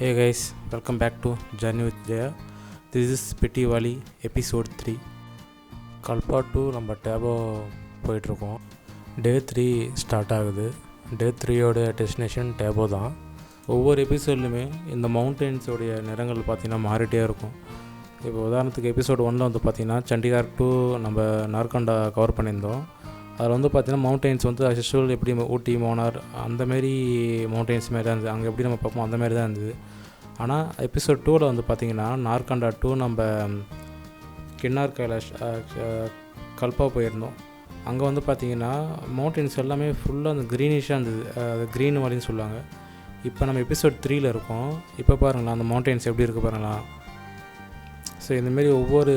Hey guys, welcome back to Journey with Jaya. This is Pity Valley episode 3. Kalpa to நம்ம டேபோ போயிட்டுருக்கோம். டே 3 start ஆகுது. டே 3யோட destination டேபோ தான். ஒவ்வொரு எபிசோட்லையுமே இந்த மவுண்டெயின்ஸோடைய நிறங்கள் பார்த்திங்கன்னா மாறிட்டே இருக்கும். இப்போ உதாரணத்துக்கு எபிசோட் 1 வந்து பார்த்திங்கன்னா சண்டிகார் டு நம்ம நார்கண்டா கவர் பண்ணியிருந்தோம். அதில் வந்து பார்த்திங்கன்னா மவுண்டெயின்ஸ் வந்து அஸ்யூஷுவல் எப்படி ஊட்டி மோனார் அந்தமாரி மவுண்டெயின்ஸ் மாரி தான் இருந்தது. அங்கே எப்படி நம்ம பார்ப்போம் அந்தமாரி தான் இருந்தது. ஆனால் எபிசோட் 2ல் வந்து பார்த்திங்கன்னா நார்கண்டா டு நம்ம கின்னார் கைலாஷ் கல்பா போயிருந்தோம். அங்கே வந்து பார்த்திங்கன்னா மவுண்டெயின்ஸ் எல்லாமே ஃபுல்லாக அந்த க்ரீனிஷாக இருந்தது. அது க்ரீன் வாலின்னு சொல்லுவாங்க. இப்போ நம்ம எபிசோட் 3ல் இருக்கோம். இப்போ பாருங்களா அந்த மவுண்டெயின்ஸ் எப்படி இருக்குது பாருங்களா. ஸோ இந்தமாரி ஒவ்வொரு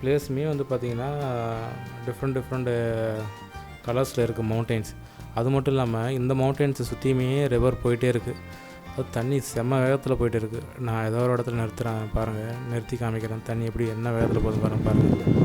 பிளேஸுமே வந்து பார்த்திங்கன்னா டிஃப்ரெண்ட் கலர்ஸில் இருக்குது மவுண்டெயின்ஸ். அது மட்டும் இல்லாமல் இந்த மவுண்டெயின்ஸை சுற்றியுமே ரிவர் போயிட்டே இருக்குது. அது தண்ணி செம்ம வேகத்தில் போயிட்டு இருக்குது. நான் ஏதோ ஒரு இடத்துல நிறுத்துகிறேன் பாருங்கள், நிறுத்தி காமிக்கிறேன். தண்ணி எப்படி என்ன வேகத்தில் போகுது பாருங்கள்.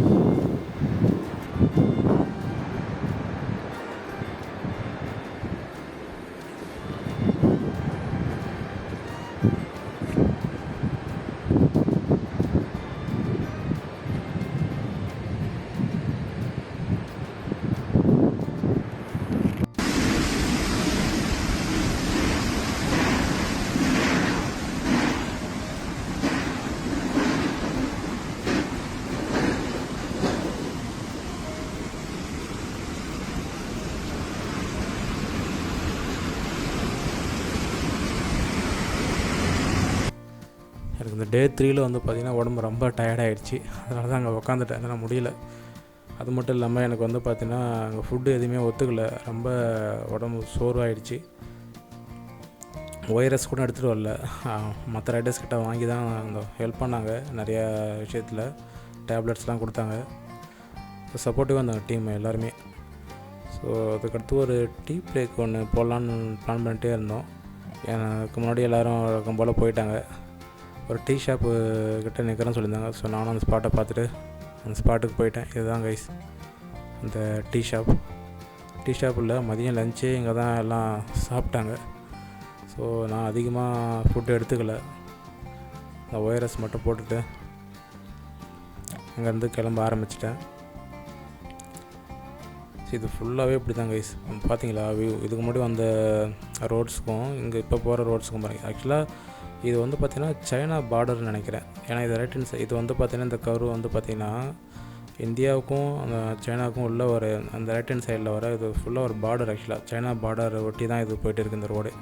எனக்கு இந்த டே 3ல் வந்து பார்த்திங்கன்னா உடம்பு ரொம்ப டயர்டாகிடுச்சு. அதனால தான் அங்கே உக்காந்துட்டேன். அதனால் முடியல. அது மட்டும் இல்லாமல் எனக்கு வந்து பார்த்திங்கன்னா அங்கே ஃபுட்டு எதுவுமே ஒத்துக்கலை. ரொம்ப உடம்பு சோர்வாகிடுச்சு. ORS கூட எடுத்துகிட்டு வரல. மற்ற ரைடர்ஸ் கிட்ட வாங்கி தான் அந்த ஹெல்ப் பண்ணாங்க. நிறையா விஷயத்தில் டேப்லெட்ஸ்லாம் கொடுத்தாங்க. சப்போர்ட்டிவாக இருந்தாங்க டீம் எல்லாருமே. ஸோ அதுக்கடுத்து ஒரு டீ பிரேக் ஒன்று போடலான்னு பிளான் பண்ணிட்டே இருந்தோம். எனக்கு முன்னாடி எல்லோரும் வழக்கம் போல் போயிட்டாங்க. ஒரு டீ ஷாப்பு கிட்டே நிற்கிறேன்னு சொல்லியிருந்தாங்க. ஸோ நானும் அந்த ஸ்பாட்டை பார்த்துட்டு அந்த ஸ்பாட்டுக்கு போயிட்டேன். இதுதான் கைஸ் அந்த டீ ஷாப்பில் மதியம் லஞ்சே இங்கே தான் எல்லாம் சாப்பிட்டாங்க. ஸோ நான் அதிகமாக ஃபுட்டு எடுத்துக்கல. இந்த ORS மட்டும் போட்டுட்டு அங்கேருந்து கிளம்ப ஆரம்பிச்சிட்டேன். இது ஃபுல்லாகவே இப்படி தான் கைஸ் பார்த்தீங்களா வியூ. இதுக்கு முன்னாடி வந்த ரோட்ஸுக்கும் இங்கே இப்போ போகிற ரோட்ஸுக்கும் பாருங்கள். ஆக்சுவலாக இது வந்து பார்த்திங்கன்னா சைனா பார்டர்னு நினைக்கிறேன். ஏன்னா இது ரைட் ஹேண்ட் சைடு. இது வந்து பார்த்திங்கன்னா இந்த கர்வ் வந்து பார்த்திங்கன்னா இந்தியாவுக்கும் அந்த சைனாவுக்கும் உள்ள ஒரு அந்த ரைட் ஹேண்ட் சைடில் வர இது ஃபுல்லாக ஒரு பார்டர். ஆக்சுவலாக சைனா பார்டர் ஒட்டி தான் இது போயிட்டு இருக்குது. இந்த ரோடு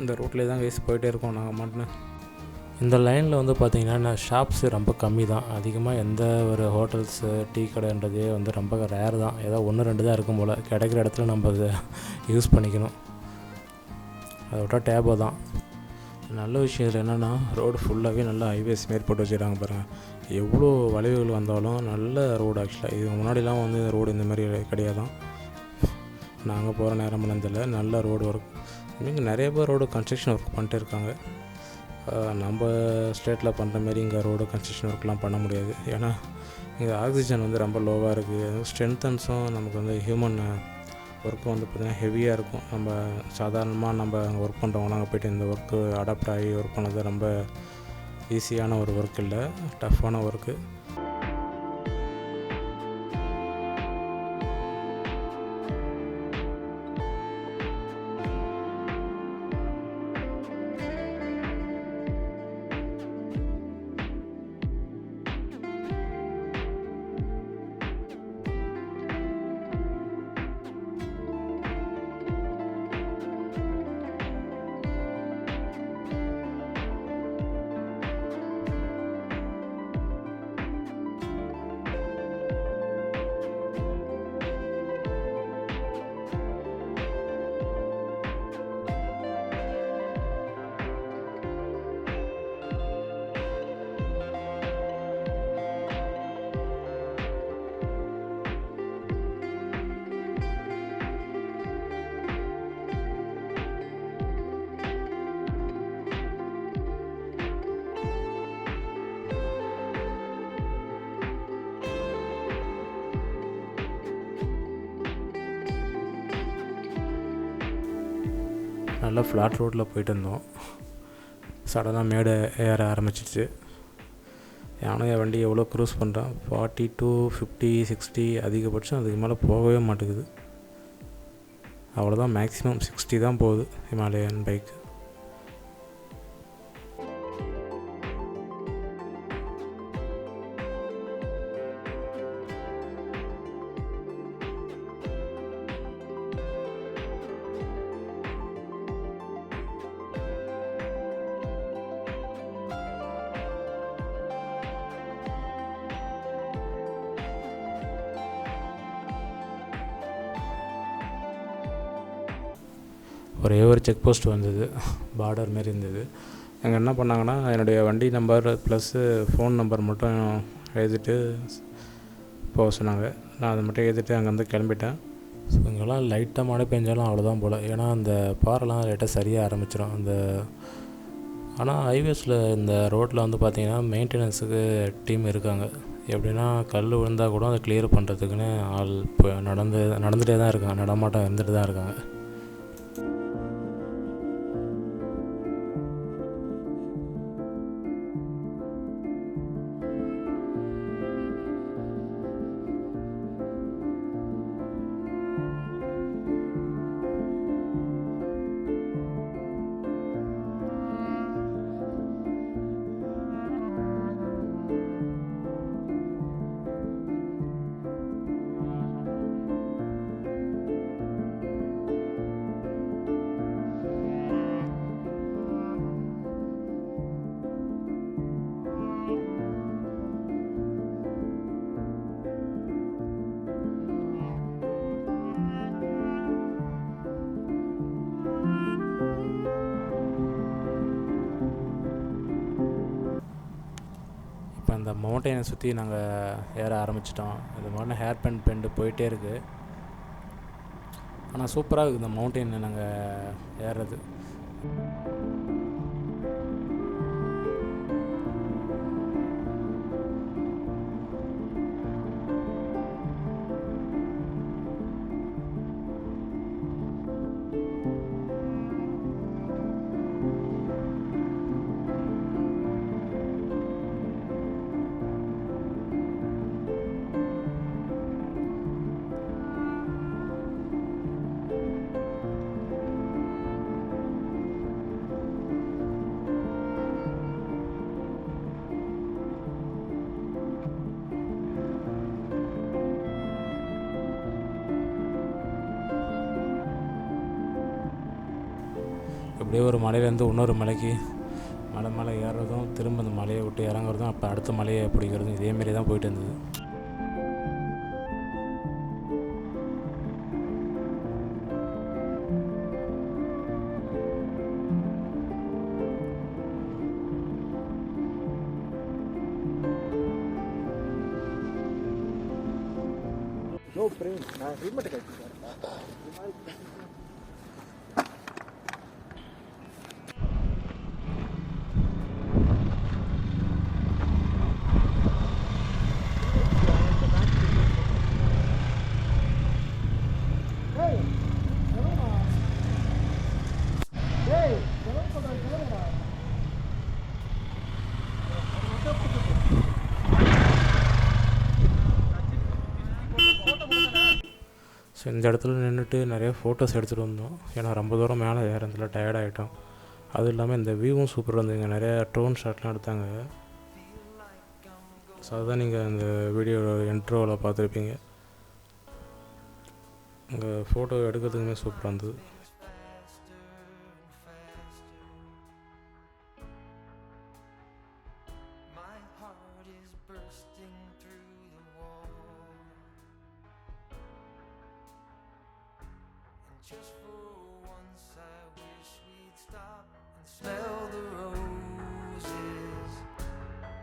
இந்த ரோட்லேயே தான் கைஸ் போயிட்டே இருக்கோம் நாங்கள் மட்டும். இந்த லைனில் வந்து பார்த்திங்கன்னா ஷாப்ஸு ரொம்ப கம்மி தான். அதிகமாக எந்த ஒரு ஹோட்டல்ஸு டீ கடைன்றதே வந்து ரொம்ப ரேர் தான். ஏதோ 1-2 தான் இருக்கும் போல். கிடைக்கிற இடத்துல நம்ம அதை யூஸ் பண்ணிக்கணும். அதை விட்டால் டேபோ தான். நல்ல விஷயம் இதில் என்னென்னா ரோடு ஃபுல்லாகவே நல்லா ஹைவேஸ் மாரி போட்டு வச்சுருக்காங்க பாருங்கள். எவ்வளோ வளைவுகள் வந்தாலும் நல்ல ரோடு. ஆக்சுவலாக இது முன்னாடிலாம் வந்து ரோடு இந்த மாதிரி கிடையாதான். நாங்கள் போகிற நேரம் பண்ணதில்லை. நல்ல ரோடு ஒர்க். இங்கே நிறைய பேர் ரோடு கன்ஸ்ட்ரக்ஷன் ஒர்க் பண்ணிட்டு இருக்காங்க. நம்ம ஸ்டேட்டில் பண்ணுற மாதிரி இங்கே ரோடு கன்ஸ்ட்ரக்ஷன் ஒர்க்லாம் பண்ண முடியாது. ஏன்னா இங்கே ஆக்சிஜன் வந்து ரொம்ப லோவாக இருக்குது. ஸ்ட்ரென்த்தன்ஸும் நமக்கு வந்து ஹியூமன் ஒர்க்கு வந்து பார்த்திங்கன்னா ஹெவியாக இருக்கும். நம்ம சாதாரணமாக நம்ம அங்கே ஒர்க் பண்ணுறவங்களாம் அங்கே போய்ட்டு இந்த ஒர்க்கு அடாப்ட் ஆகி ஒர்க் பண்ணது ரொம்ப ஈஸியான ஒரு ஒர்க் இல்லை, டஃப்பான ஒர்க்கு. நல்லா ஃப்ளாட் ரோட்டில் போயிட்டு இருந்தோம். சடனாக மேடை ஏற ஆரம்பிச்சிச்சு. யானை வண்டி எவ்வளோ க்ரூஸ் பண்ணுறான், 40 to 50 60 அதிகபட்சம், அதுக்கு மேலே போகவே மாட்டேங்குது. அவ்வளோதான், மேக்ஸிமம் 60 தான் போகுது ஹிமாலயன் பைக். ஒரே ஒரு செக் போஸ்ட் வந்தது, பார்டர் மாரி இருந்தது. அங்கே என்ன பண்ணாங்கன்னா, என்னுடைய வண்டி நம்பர் ப்ளஸ்ஸு ஃபோன் நம்பர் மட்டும் எழுதிட்டு போக சொன்னாங்க. நான் அதை மட்டும் எழுதிட்டு அங்கேருந்து கிளம்பிட்டேன். ஸோ இங்கெல்லாம் லைட்டாக மழை பெஞ்சாலும் அவ்வளோதான் போல், ஏன்னா அந்த பாறைலாம் லைட்டாக சரியாக ஆரம்பிச்சிடும். ஆனால் ஹைவேஸில் இந்த ரோட்டில் வந்து பார்த்திங்கன்னா மெயின்டெனன்ஸுக்கு டீம் இருக்காங்க. எப்படின்னா கல் விழுந்தால் கூட அதை கிளியர் பண்ணுறதுக்குன்னு ஆள் இப்போ நடந்துகிட்டே தான் இருக்காங்க, நடமாட்டம் இருந்துகிட்டு தான் இருக்காங்க. இப்போ அந்த மவுண்டனை சுற்றி நாங்கள் ஏற ஆரம்பிச்சிட்டோம். இது மாதிரி ஹேர் பேண்ட் பெண்டு போயிட்டே இருக்குது. ஆனால் சூப்பராக இருக்குது இந்த மவுண்டனை நாங்கள் ஏறுறது. அப்படியே ஒரு மலையிலேருந்து இன்னொரு மலைக்கு மலை மேலே ஏறுறதும் திரும்ப அந்த மலையை விட்டு இறங்குறதும் அப்போ அடுத்த மலையை பிடிக்கிறதும் இதேமாரி தான் போயிட்டு இருந்தது. ஸோ இந்த இடத்துல நின்றுட்டு நிறைய ஃபோட்டோஸ் எடுத்துகிட்டு வந்தோம். ஏன்னா ரொம்ப தூரம் மேலே ஏறதுல டயர்டாகிட்டோம். அதுவும் இல்லாமல் இந்த வியூவும் சூப்பராக இருந்தது. இங்கே நிறையா ட்ரோன் ஷாட்லாம் எடுத்தாங்க. ஸோ அதுதான் நீங்கள் இந்த வீடியோ இன்ட்ரோவில் பார்த்துருப்பீங்க. இங்கே ஃபோட்டோ எடுக்கிறதுக்குமே சூப்பராக இருந்தது. Just for once I wish we'd stop and smell the roses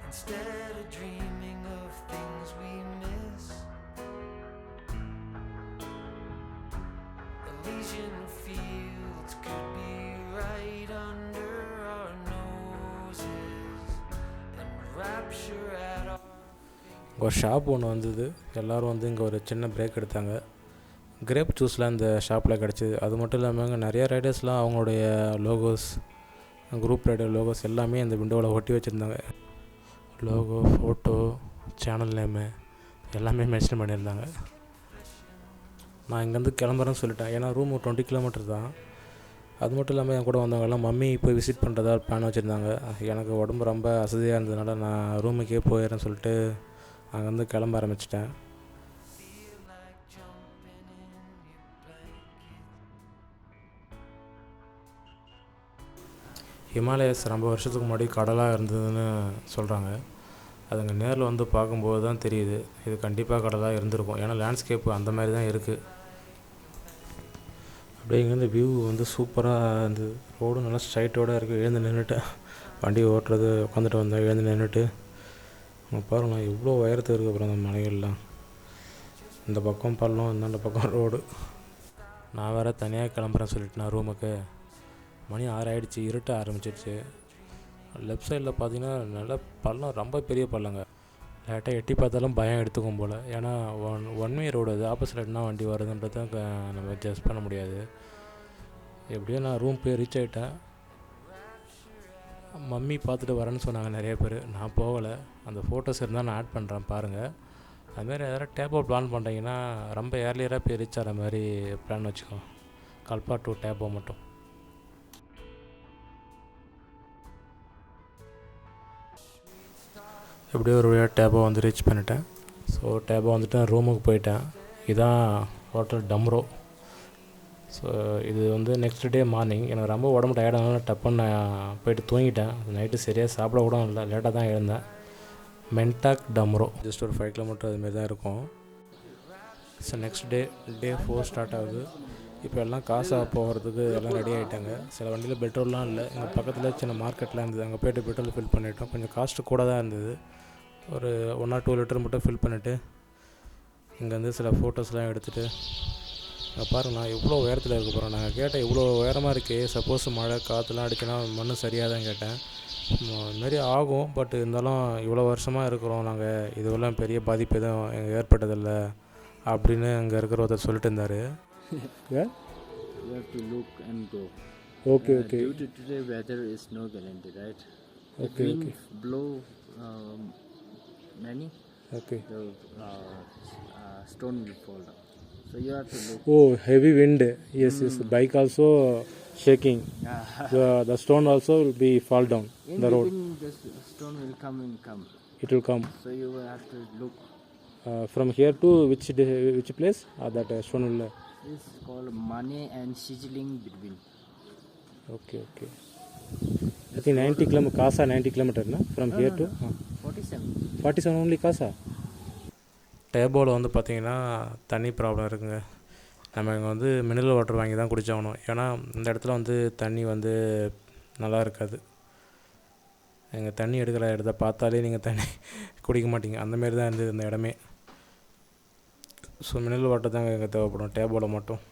instead of dreaming of things we miss. Elysian fields could be right under our noses and rapture at our ஒரு shop ஒன்று வந்தது. எல்லோரும் வந்து இங்கே ஒரு சின்ன break எடுத்தாங்க. Grape ஜூஸ்லாம் இந்த ஷாப்பில் கிடச்சிது. அது மட்டும் இல்லாமல் அங்கே நிறையா ரைடர்ஸ்லாம் அவங்களுடைய லோகோஸ், குரூப் ரைடர் லோகோஸ் எல்லாமே அந்த விண்டோவில் ஒட்டி வச்சுருந்தாங்க. லோகோ, ஃபோட்டோ, சேனல் நேமு எல்லாமே மென்ஷன் பண்ணியிருந்தாங்க. நான் இங்கேருந்து கிளம்புறேன்னு சொல்லிட்டேன். ஏன்னா ரூம் 20 கிலோமீட்டர் தான். அது மட்டும் இல்லாமல் என் கூட வந்தவங்கெல்லாம் மம்மி போய் விசிட் பண்ணுறதா பிளான் வச்சுருந்தாங்க. எனக்கு உடம்பு ரொம்ப அசதியாக இருந்ததுனால நான் ரூமுக்கே போயிடுறேன்னு சொல்லிட்டு அங்கேருந்து கிளம்ப ஆரம்பிச்சிட்டேன். Feel like jumping in your blanket. Himalayas ரொம்ப வருஷத்துக்கு முன்னாடி கடலாக இருந்ததுன்னு சொல்கிறாங்க. அதுங்க நேரில் வந்து பார்க்கும்போது தான் தெரியுது இது கண்டிப்பாக கடலாக இருந்திருக்கும். ஏன்னா லேண்ட்ஸ்கேப்பு அந்த மாதிரி தான் இருக்குது. அப்படியே இங்கேருந்து வியூ வந்து சூப்பராக இருந்தது. ரோடும் நல்லா ஸ்ட்ரைட்டோடு இருக்குது. எழுந்து நின்றுட்டேன். வண்டி ஓட்டுறது உட்காந்துட்டு வந்தேன். எழுந்து நின்றுட்டு பாருங்களா எவ்வளோ உயரத்துக்கு இருக்குது. அப்புறம் அந்த மலைகள்லாம் இந்த பக்கம் பள்ளம், இந்தாண்ட பக்கம் ரோடு. நான் வேறு தனியாக கிளம்புறேன்னு சொல்லிட்டு நான் ரூமுக்கு மணி 6 ஆகிடுச்சி. இருட்ட ஆரம்பிச்சிருச்சு. லெஃப்ட் சைடில் பார்த்தீங்கன்னா நல்லா பள்ளம், ரொம்ப பெரிய பள்ளங்க. லைட்டாக எட்டி பார்த்தாலும் பயம் எடுத்துக்கும் போல். ஏன்னா ஒன் வே ரோடு, அது ஆப்போசிட் என்ன வண்டி வருதுன்றது நம்ம ஜட்ஜ் பண்ண முடியாது. எப்படியோ நான் ரூம் போய் ரீச் ஆகிட்டேன். மம்மி பார்த்துட்டு வரேன்னு சொன்னாங்க நிறைய பேர். நான் போகலை. அந்த ஃபோட்டோஸ் இருந்தால் நான் ஆட் பண்ணுறேன் பாருங்கள். அதுமாதிரி எதாவது டேப்போ பிளான் பண்ணுறீங்கன்னா ரொம்ப ஏர்லியராக போய் ரீச் ஆகிற மாதிரி பிளான் வச்சுக்கோ. கல்பா டு டேப்போ மட்டும். எப்படியோ ஒரு வழியாக டேப்போ வந்து ரீச் பண்ணிட்டேன். ஸோ டேப்போ வந்துட்டு நான் ரூமுக்கு போயிட்டேன். இதுதான் ஹோட்டல் டம்ரோ. ஸோ இது வந்து நெக்ஸ்ட் டே மார்னிங் எனக்கு ரொம்ப உடம்பு டயர்டானால டப்புன்னு நான் போயிட்டு தூங்கிட்டேன். நைட்டு சரியாக சாப்பிட கூட இல்லை, லேட்டாக தான் எழுந்தேன். மென்டாக் டம்ரோ ஜஸ்ட் ஒரு 5 கிலோமீட்டர் அதுமாரி தான் இருக்கும். ஸோ நெக்ஸ்ட் டே 4 ஸ்டார்ட் ஆகுது. இப்போ எல்லாம் காசா போகிறதுக்கு எல்லாம் ரெடி ஆகிட்டாங்க. சில வண்டியில் பெட்ரோல்லாம் இல்லை. எங்கள் பக்கத்தில் சின்ன மார்க்கெட்லாம் இருந்தது. அங்கே போய்ட்டு பெட்ரோல் ஃபில் பண்ணிட்டோம். கொஞ்சம் காஸ்ட்டு கூட தான் இருந்தது. ஒரு 1 or 2 லிட்டர் மட்டும் ஃபில் பண்ணிவிட்டு இங்கேருந்து சில ஃபோட்டோஸ்லாம் எடுத்துகிட்டு அங்கே பாருங்களா எவ்வளோ உயரத்தில் இருக்க போகிறோம். நாங்கள் கேட்டேன் இவ்வளோ உயரமாக இருக்கே, சப்போஸ் மழை காற்றுலாம் அடிச்சுன்னா மண் சரியாக தான் கேட்டேன். இதுமாரி ஆகும், பட் இருந்தாலும் இவ்வளோ வருஷமாக இருக்கிறோம் நாங்கள், இதுவெல்லாம் பெரிய பாதிப்பு எதுவும் எங்கள் ஏற்பட்டதில்லை அப்படின்னு அங்கே இருக்கிற ஒருத்தர் சொல்லிட்டு இருந்தார். Yeah? You have to look and go. Okay. Due to today weather is no guarantee, right? If Okay, wind blow many, Okay. the stone will fall down. So you have to look. Oh, heavy wind. Yes. Bike also shaking. The stone also will be fall down In the road. between, the stone will come. It will come So you will have to look. from here to which place? That stone will. It's called Mane and Sizzling between. Okay. I think 90 kilometer. Kasa 90 kilometer, na? From here to 47 only Kasa. டேபோவில் வந்து பார்த்திங்கன்னா தண்ணி problem இருக்குங்க. நம்ம இங்கே வந்து mineral water வாங்கி தான் குடிச்சாகணும். ஏன்னா இந்த இடத்துல வந்து தண்ணி வந்து நல்லா இருக்காது. எங்கள் தண்ணி எடுக்கிற இடத்த பார்த்தாலே நீங்கள் தண்ணி குடிக்க மாட்டீங்க. அந்தமாரி தான் இருந்தது இந்த இடமே. ஸோ மினரல் வாட்டர் தாங்க எங்கே தேவைப்படும் டேபோவில் மட்டும்.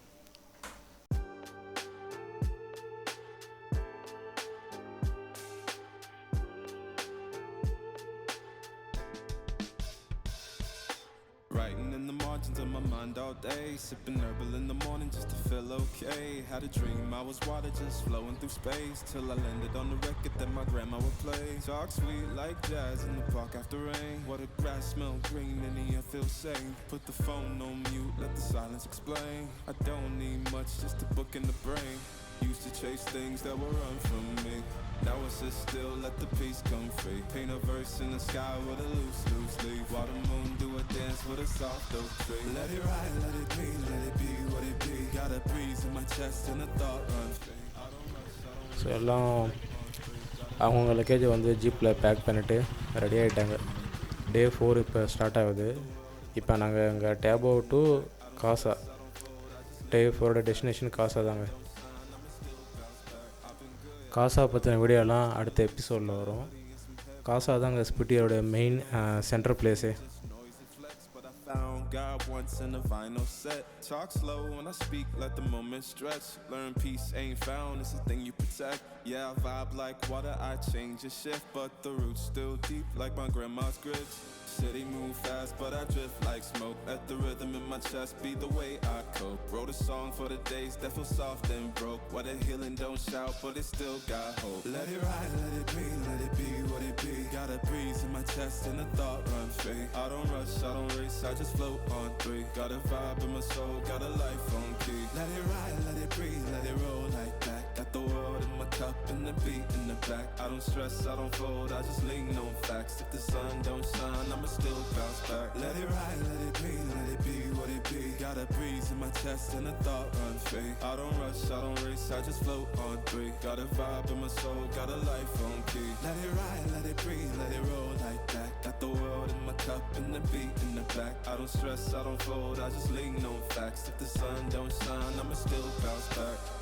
Writing in the margins of my mind all day, sipping herbal in the morning just to feel okay. Had a dream I was water just flowing through space, till I landed on the record that my grandma would play. Talk sweet like jazz in the park after rain. What the grass smell green and the air feels sane. Put the phone on mute, let the silence explain. I don't need much, just a book in the brain. Used to chase things that were run from me. Now I sit still, let the peace come free. Paint a verse in the sky with a loose leaf. While the moon do a dance with a soft oak tree. Let it ride, let it be what it be. Got a breeze in my chest and a thought runs free. So எல்லாம் அவங்கவுங்க லக்கேஜை வந்து ஜீப்பில் back பண்ணிவிட்டு ready ஆகிட்டாங்க. டே 4 இப்போ start ஆகுது. இப்போ நாங்கள் எங்கள் டேபோ டு காசா. டே 4 டெஸ்டினேஷன் காசா தாங்க. காசா பற்றின வீடியோலாம் அடுத்த எபிசோடில் வரும். காசா தாங்க ஸ்பிட்டியோட main central place. Found God drop once in a vinyl set. Talk slow when I speak, let the moment stretch. Learn peace ain't found, it's a thing you protect. Yeah, I vibe like water, I change and shift, but the roots still deep like my grandma's grits. City move fast, but I drift like smoke. Let the rhythm in my chest be the way I cope. Wrote a song for the days that feel soft and broke. What a healing, don't shout, but it still got hope. Let it ride, let it be, let it be what it be. Got a breeze in my chest and a thought run free. I don't rush, I don't race, I just float on three. Got a vibe in my soul, got a life on key. Let it ride, let it breathe, let it roll like that. Got the world in my cup and the beat in the back. I don't stress, I don't fold, I just lean on facts. If the sun don't shine, I'ma still bounce back. Let it ride, let it breathe, let it be what it be. Got a breeze in my chest and a thought run free. I don't rush, I don't race, I just float on three. Got a vibe in my soul, got a life on key. Let it ride, let it breathe, let it roll like that. Got the world in my cup and the beat in the back. I don't stress, I don't fold, I just lean on facts. If the sun don't shine, I'ma still bounce back.